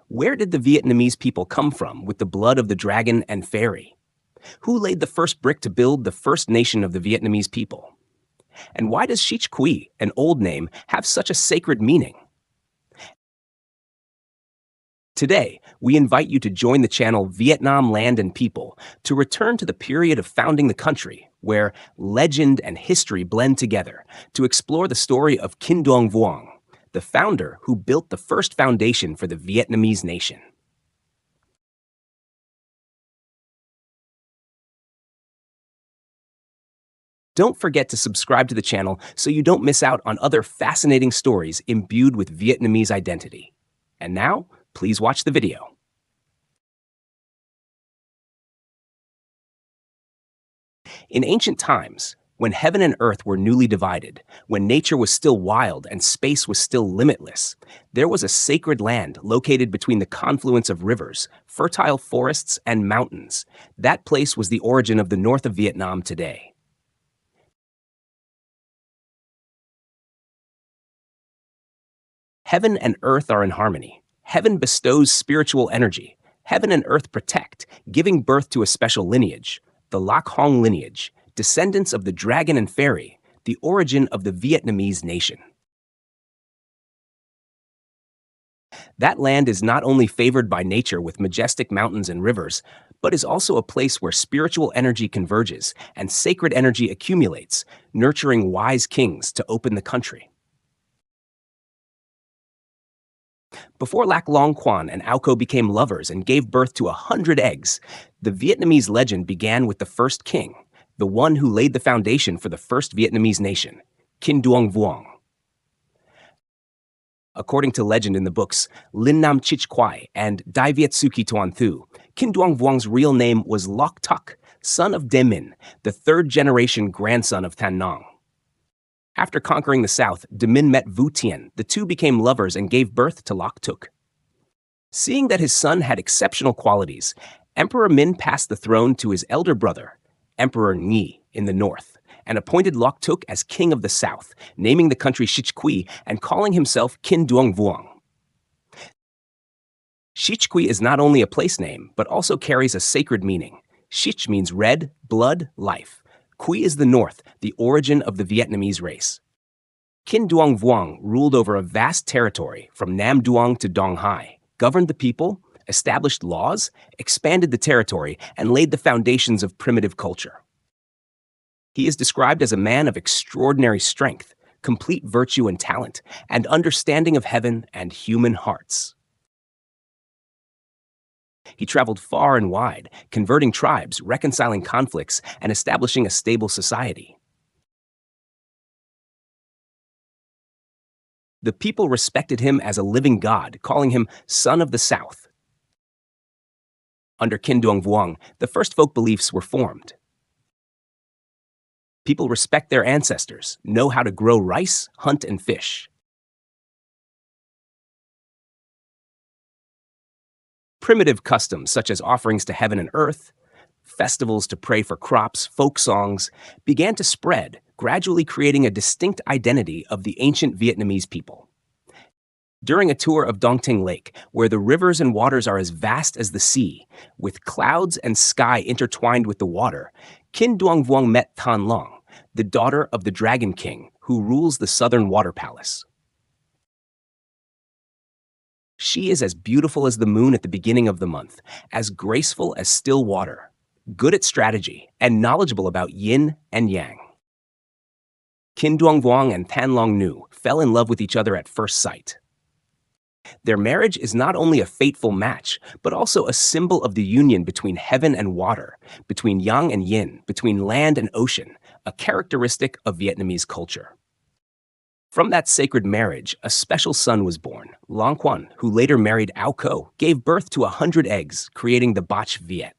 Where did the Vietnamese people come from with the blood of the dragon and fairy? Who laid the first brick to build the first nation of the Vietnamese people? And why does Sich Quy, an old name, have such a sacred meaning? Today, we invite you to join the channel Vietnam Land and People to return to the period of founding the country, where legend and history blend together, to explore the story of Kinh Duong Vuong, the founder who built the first foundation for the Vietnamese nation. Don't forget to subscribe to the channel so you don't miss out on other fascinating stories imbued with Vietnamese identity. And now, please watch the video. In ancient times, when heaven and earth were newly divided, when nature was still wild and space was still limitless, there was a sacred land located between the confluence of rivers, fertile forests, and mountains. That place was the origin of the north of Vietnam today. Heaven and earth are in harmony. Heaven bestows spiritual energy. Heaven and earth protect, giving birth to a special lineage, the Lac Hong lineage, descendants of the dragon and fairy, the origin of the Vietnamese nation. That land is not only favored by nature with majestic mountains and rivers, but is also a place where spiritual energy converges and sacred energy accumulates, nurturing wise kings to open the country. Before Lac Long Quan and Ao Co became lovers and gave birth to 100 eggs, the Vietnamese legend began with the first king, the one who laid the foundation for the first Vietnamese nation, Kinh Duong Vuong. According to legend in the books Linh Nam Chich Quai and Dai Viet Suki Tuan Thu, Kinh Duong Vuong's real name was Loc Tuc, son of De Min, the third-generation grandson of Thanh Nong. After conquering the south, De Min met Vu Tien. The two became lovers and gave birth to Loc Tuc. Seeing that his son had exceptional qualities, Emperor Min passed the throne to his elder brother, Emperor Nhi, in the north, and appointed Loc Tuc as king of the south, naming the country Sich Quy and calling himself Kinh Duong Vuong. Sich Quy is not only a place name, but also carries a sacred meaning. Sich means red, blood, life. Quy is the north, the origin of the Vietnamese race. Kinh Duong Vuong ruled over a vast territory from Nam Duong to Dong Hai, governed the people, established laws, expanded the territory, and laid the foundations of primitive culture. He is described as a man of extraordinary strength, complete virtue and talent, and understanding of heaven and human hearts. He traveled far and wide, converting tribes, reconciling conflicts, and establishing a stable society. The people respected him as a living god, calling him Son of the South. Under Kinh Duong Vuong, the first folk beliefs were formed. People respect their ancestors, know how to grow rice, hunt, and fish. Primitive customs such as offerings to heaven and earth, festivals to pray for crops, folk songs, began to spread, gradually creating a distinct identity of the ancient Vietnamese people. During a tour of Dong Ting Lake, where the rivers and waters are as vast as the sea, with clouds and sky intertwined with the water, Kinh Duong Vuong met Thanh Long, the daughter of the Dragon King, who rules the southern water palace. She is as beautiful as the moon at the beginning of the month, as graceful as still water, good at strategy, and knowledgeable about yin and yang. Kinh Duong Vuong and Thanh Long Nu fell in love with each other at first sight. Their marriage is not only a fateful match, but also a symbol of the union between heaven and water, between yang and yin, between land and ocean, a characteristic of Vietnamese culture. From that sacred marriage, a special son was born. Long Quan, who later married Ao Co, gave birth to 100 eggs, creating the Bach Viet.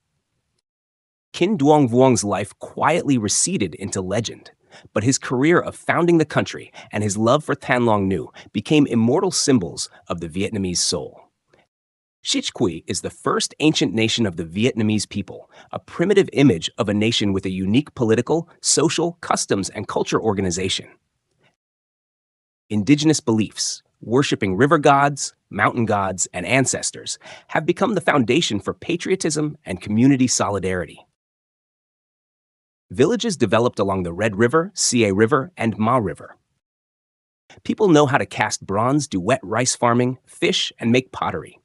Kinh Duong Vuong's life quietly receded into legend, but his career of founding the country and his love for Thanh Long Nu became immortal symbols of the Vietnamese soul. Sich Quy is the first ancient nation of the Vietnamese people, a primitive image of a nation with a unique political, social, customs, and culture organization. Indigenous beliefs, worshipping river gods, mountain gods, and ancestors have become the foundation for patriotism and community solidarity. Villages developed along the Red River, Sie River, and Ma River. People know how to cast bronze, do wet rice farming, fish, and make pottery.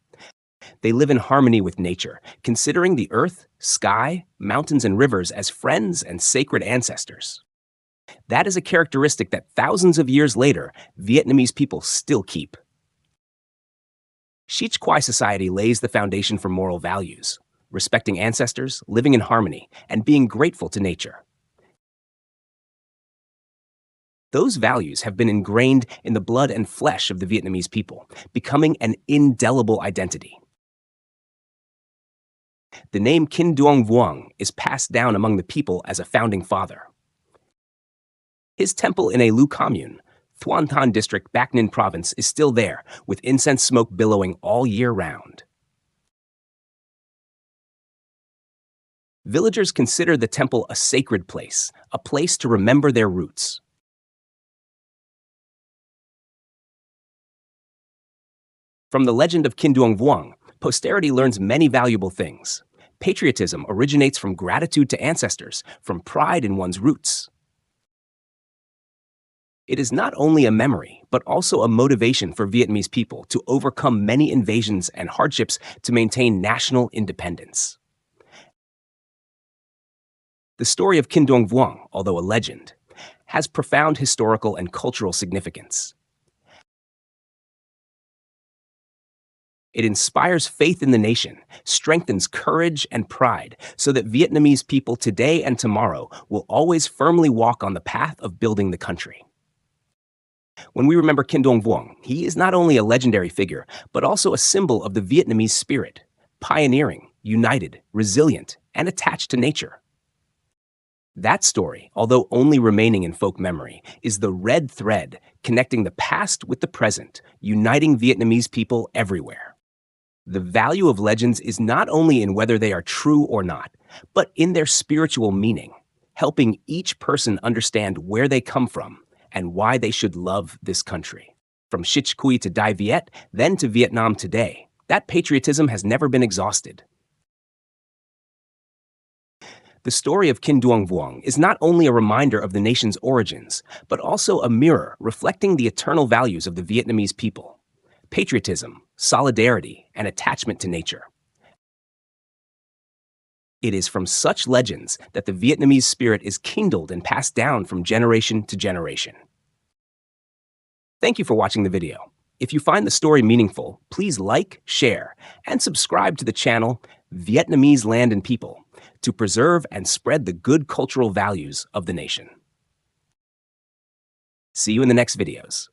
They live in harmony with nature, considering the earth, sky, mountains, and rivers as friends and sacred ancestors. That is a characteristic that thousands of years later, Vietnamese people still keep. Sich Quai society lays the foundation for moral values, respecting ancestors, living in harmony, and being grateful to nature. Those values have been ingrained in the blood and flesh of the Vietnamese people, becoming an indelible identity. The name Kinh Duong Vuong is passed down among the people as a founding father. His temple in a Lu commune, Thuan Thanh district, Bac Ninh province, is still there, with incense smoke billowing all year round. Villagers consider the temple a sacred place, a place to remember their roots. From the legend of Kinh Duong Vuong, posterity learns many valuable things. Patriotism originates from gratitude to ancestors, from pride in one's roots. It is not only a memory, but also a motivation for Vietnamese people to overcome many invasions and hardships to maintain national independence. The story of Kinh Duong Vuong, although a legend, has profound historical and cultural significance. It inspires faith in the nation, strengthens courage and pride, so that Vietnamese people today and tomorrow will always firmly walk on the path of building the country. When we remember Kinh Duong Vuong, he is not only a legendary figure, but also a symbol of the Vietnamese spirit, pioneering, united, resilient, and attached to nature. That story, although only remaining in folk memory, is the red thread connecting the past with the present, uniting Vietnamese people everywhere. The value of legends is not only in whether they are true or not, but in their spiritual meaning, helping each person understand where they come from and why they should love this country. From Sich Quai to Dai Viet, then to Vietnam today, that patriotism has never been exhausted. The story of Kinh Duong Vuong is not only a reminder of the nation's origins, but also a mirror reflecting the eternal values of the Vietnamese people: patriotism, solidarity, and attachment to nature. It is from such legends that the Vietnamese spirit is kindled and passed down from generation to generation. Thank you for watching the video. If you find the story meaningful, please like, share, and subscribe to the channel Vietnamese Land and People to preserve and spread the good cultural values of the nation. See you in the next videos.